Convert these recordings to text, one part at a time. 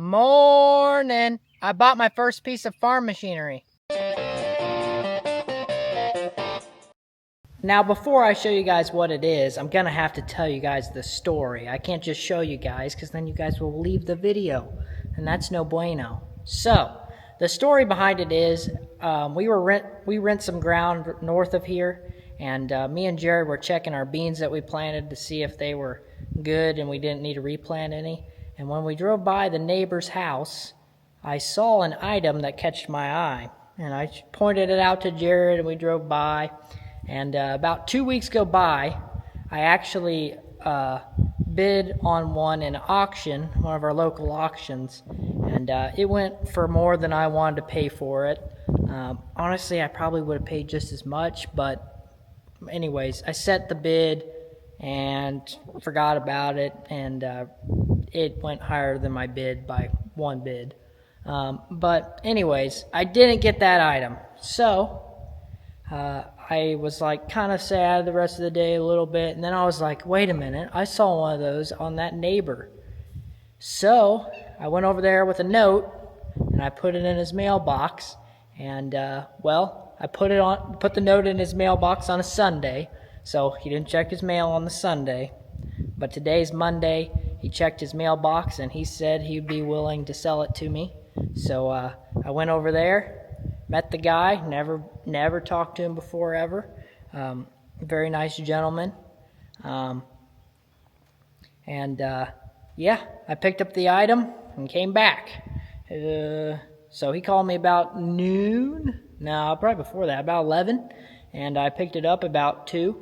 Morning. I bought my first piece of farm machinery. Now, before I show you guys what it is, I'm gonna have to tell you guys the story. I can't just show you guys because then you guys will leave the video, and that's no bueno. So, the story behind it is we rent some ground north of here, and me and Jared were checking our beans that we planted to see if they were good and we didn't need to replant any. And when we drove by the neighbor's house, I saw an item that catched my eye, and I pointed it out to Jared, and we drove by. And about 2 weeks go by, I actually bid on one in auction, one of our local auctions, and it went for more than I wanted to pay for it. Honestly, I probably would have paid just as much, but anyways, I set the bid and forgot about it, and it went higher than my bid by one bid. But anyways, I didn't get that item, so I was like kind of sad the rest of the day a little bit, and then I was like, wait a minute, I saw one of those on that neighbor. So I went over there with a note and I put it in his mailbox, and well, I put the note in his mailbox on a Sunday, so he didn't check his mail on the Sunday. But today's Monday. He checked his mailbox and he said he'd be willing to sell it to me. So I went over there, met the guy, never talked to him before ever. Very nice gentleman. Yeah, I picked up the item and came back. So he called me about noon. No, probably before that, about 11. And I picked it up about 2.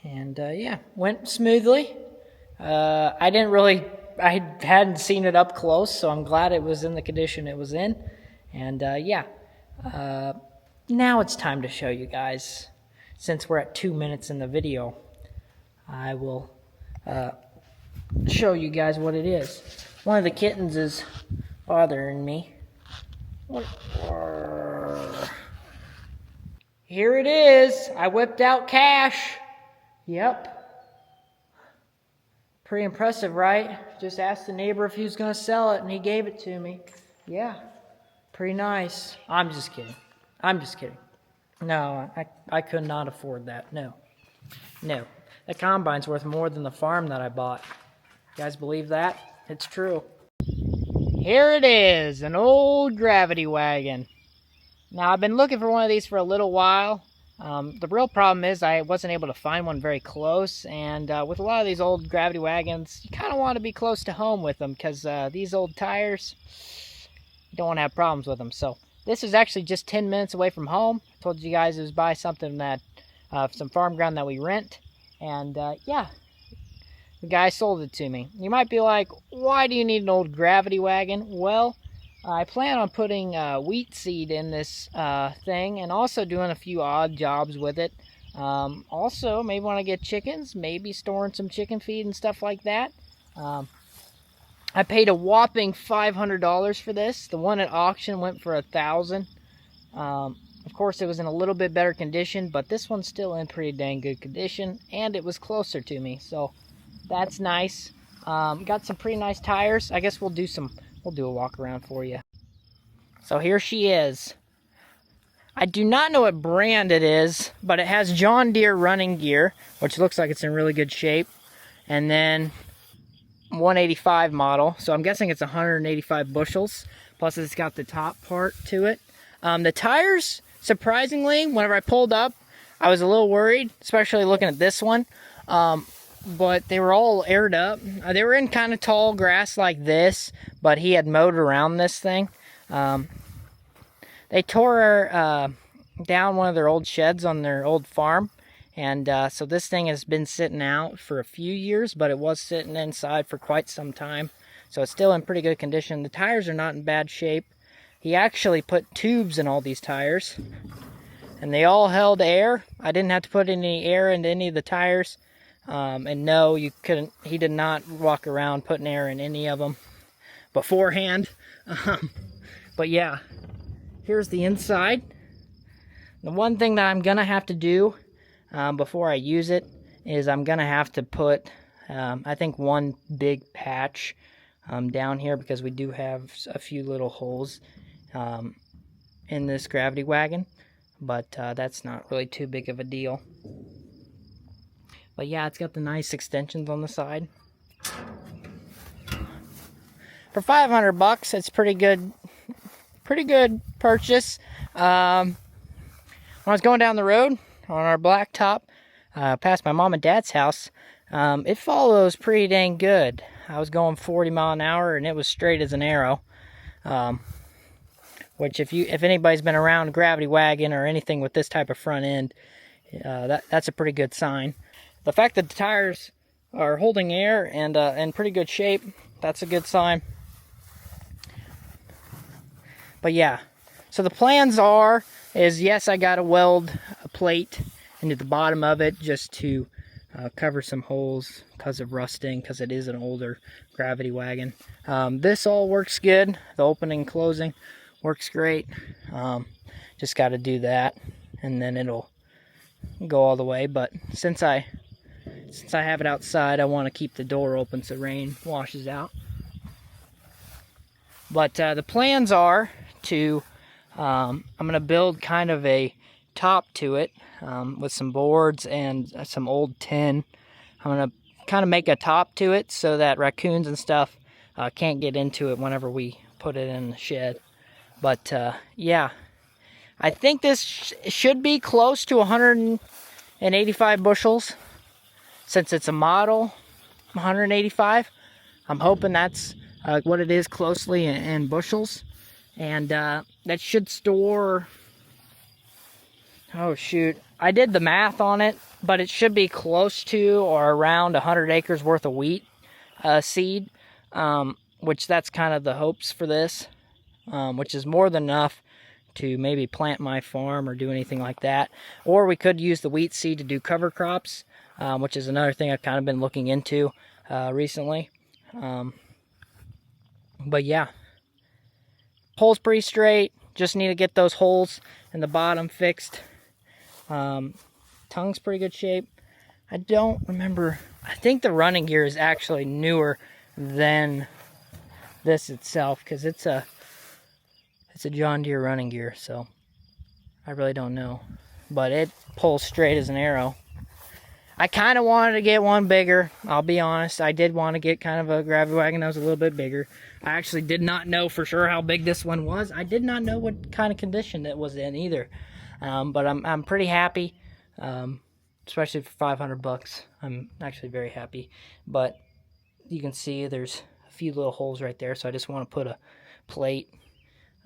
And yeah, went smoothly. I hadn't seen it up close, so I'm glad it was in the condition it was in. And yeah, now it's time to show you guys. Since we're at 2 minutes in the video, I will show you guys what it is. One of the kittens is bothering me. Here it is. I whipped out cash. Yep. Pretty impressive, right? Just asked the neighbor if he was going to sell it, and he gave it to me. Yeah, pretty nice. I'm just kidding. No, I could not afford that. No. The combine's worth more than the farm that I bought. You guys believe that? It's true. Here it is, an old gravity wagon. Now, I've been looking for one of these for a little while. The real problem is I wasn't able to find one very close, and with a lot of these old gravity wagons, you kind of want to be close to home with them, because these old tires, you don't want to have problems with them. So this is actually just 10 minutes away from home. I told you guys it was by something that, some farm ground that we rent, and yeah, the guy sold it to me. You might be like, why do you need an old gravity wagon? Well, I plan on putting wheat seed in this thing, and also doing a few odd jobs with it. Also, maybe when I get chickens, maybe storing some chicken feed and stuff like that. I paid a whopping $500 for this. The one at auction went for $1,000. Of course, it was in a little bit better condition, but this one's still in pretty dang good condition, and it was closer to me, so that's nice. Got some pretty nice tires. I guess we'll do a walk around for you. So here she is. I do not know what brand it is, but it has John Deere running gear, which looks like it's in really good shape. And then 185 model, so I'm guessing it's 185 bushels. Plus it's got the top part to it. The tires, surprisingly, whenever I pulled up, I was a little worried, especially looking at this one. But they were all aired up. They were in kind of tall grass like this, but he had mowed around this thing. They tore down one of their old sheds on their old farm, and so this thing has been sitting out for a few years, but it was sitting inside for quite some time, so it's still in pretty good condition. The tires are not in bad shape. He actually put tubes in all these tires, and they all held air. I didn't have to put any air into any of the tires. And no, you couldn't. He did not walk around putting air in any of them beforehand. But yeah, here's the inside. The one thing that I'm gonna have to do before I use it is I'm gonna have to put, I think, one big patch down here, because we do have a few little holes in this gravity wagon, but that's not really too big of a deal. But yeah, it's got the nice extensions on the side. For 500 bucks, it's pretty good purchase. When I was going down the road on our blacktop past my mom and dad's house, it follows pretty dang good. I was going 40 mile an hour and it was straight as an arrow. Which if anybody's been around a gravity wagon or anything with this type of front end, that's a pretty good sign. The fact that the tires are holding air and in pretty good shape, that's a good sign. But yeah, so the plans is yes, I got to weld a plate into the bottom of it just to cover some holes because of rusting, because it is an older gravity wagon. This all works good. The opening and closing works great. Just got to do that, and then it'll go all the way. But since I have it outside, I want to keep the door open so rain washes out. But the plans are to, I'm going to build kind of a top to it with some boards and some old tin. I'm going to kind of make a top to it so that raccoons and stuff can't get into it whenever we put it in the shed. But yeah, I think this should be close to 185 bushels. Since it's a model 185, I'm hoping that's what it is closely in bushels. And that should store, oh shoot, I did the math on it, but it should be close to or around 100 acres worth of wheat seed, which that's kind of the hopes for this, which is more than enough to maybe plant my farm or do anything like that. Or we could use the wheat seed to do cover crops, which is another thing I've kind of been looking into recently. But yeah, hole's pretty straight. Just need to get those holes in the bottom fixed. Tongue's pretty good shape. I don't remember. I think the running gear is actually newer than this itself, because it's a John Deere running gear, so I really don't know. But it pulls straight as an arrow. I kind of wanted to get one bigger, I'll be honest. I did want to get kind of a gravity wagon that was a little bit bigger. I actually did not know for sure how big this one was. I did not know what kind of condition it was in either. But I'm pretty happy, especially for 500 bucks. I'm actually very happy. But you can see there's a few little holes right there, so I just want to put a plate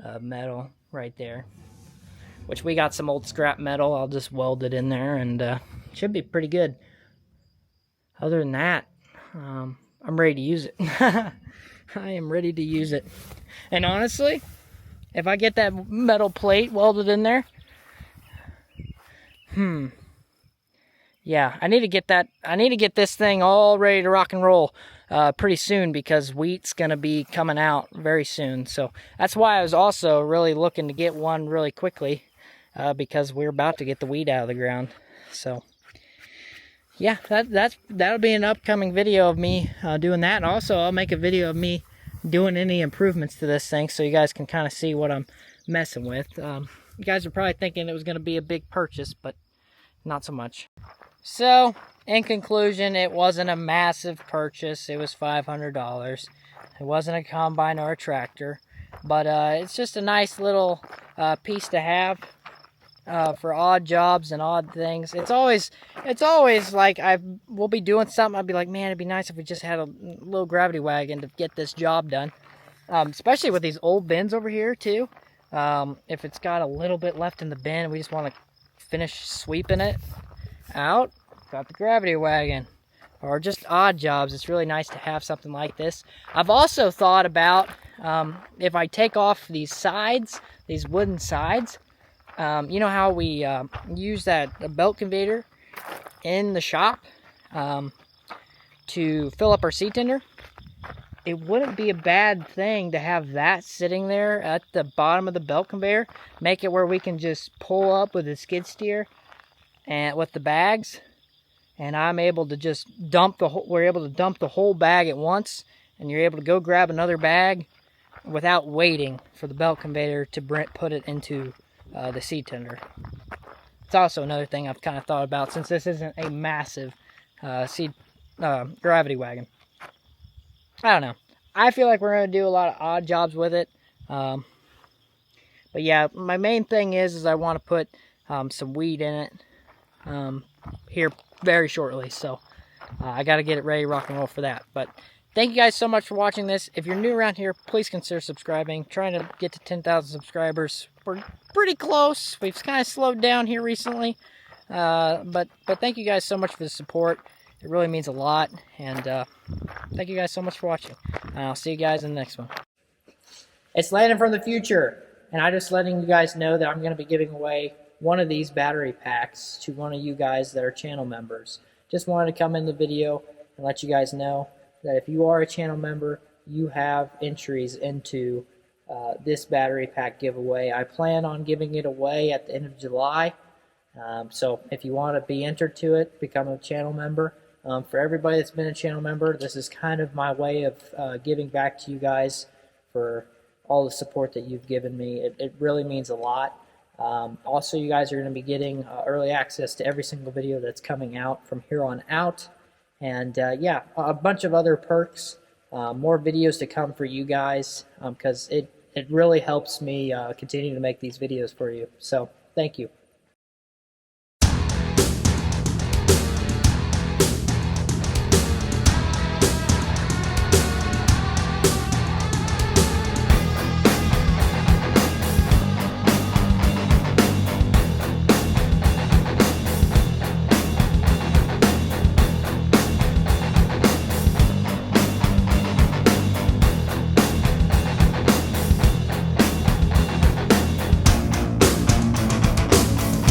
of metal right there, which we got some old scrap metal. I'll just weld it in there, and should be pretty good. Other than that, I'm ready to use it. I am ready to use it. And honestly, if I get that metal plate welded in there, yeah, I need to get this thing all ready to rock and roll pretty soon, because wheat's gonna be coming out very soon. So that's why I was also really looking to get one really quickly, because we're about to get the wheat out of the ground. So yeah, that'll be an upcoming video of me doing that. And also I'll make a video of me doing any improvements to this thing, so you guys can kind of see what I'm messing with. You guys are probably thinking it was going to be a big purchase, but not so much. So in conclusion, it wasn't a massive purchase. It was $500. It wasn't a combine or a tractor, but it's just a nice little piece to have for odd jobs and odd things. It's always like we'll be doing something, I'll be like, man, it'd be nice if we just had a little gravity wagon to get this job done. Especially with these old bins over here too. If it's got a little bit left in the bin and we just want to finish sweeping it out, got the gravity wagon. Or just odd jobs, it's really nice to have something like this. I've also thought about if I take off these sides, these wooden sides, you know how we use that belt conveyor in the shop to fill up our seed tender? It wouldn't be a bad thing to have that sitting there at the bottom of the belt conveyor. Make it where we can just pull up with a skid steer and with the bags, and I'm able to just we're able to dump the whole bag at once and you're able to go grab another bag without waiting for the belt conveyor to put it into the seed tender. It's also another thing I've kind of thought about, since this isn't a massive gravity wagon. I don't know. I feel like we're going to do a lot of odd jobs with it. But yeah, my main thing is I want to put some weed in it here very shortly. So I got to get it ready, rock and roll for that. But thank you guys so much for watching this. If you're new around here, please consider subscribing. Trying to get to 10,000 subscribers. We're pretty close. We've kind of slowed down here recently. But thank you guys so much for the support. It really means a lot. And thank you guys so much for watching. And I'll see you guys in the next one. It's Landon from the future. And I'm just letting you guys know that I'm going to be giving away one of these battery packs to one of you guys that are channel members. Just wanted to come in the video and let you guys know that if you are a channel member, you have entries into this battery pack giveaway. I plan on giving it away at the end of July. So if you want to be entered to it, become a channel member. For everybody that's been a channel member, this is kind of my way of giving back to you guys for all the support that you've given me. It really means a lot. Also, you guys are going to be getting early access to every single video that's coming out from here on out. And yeah, a bunch of other perks, more videos to come for you guys, because it really helps me continue to make these videos for you. So thank you.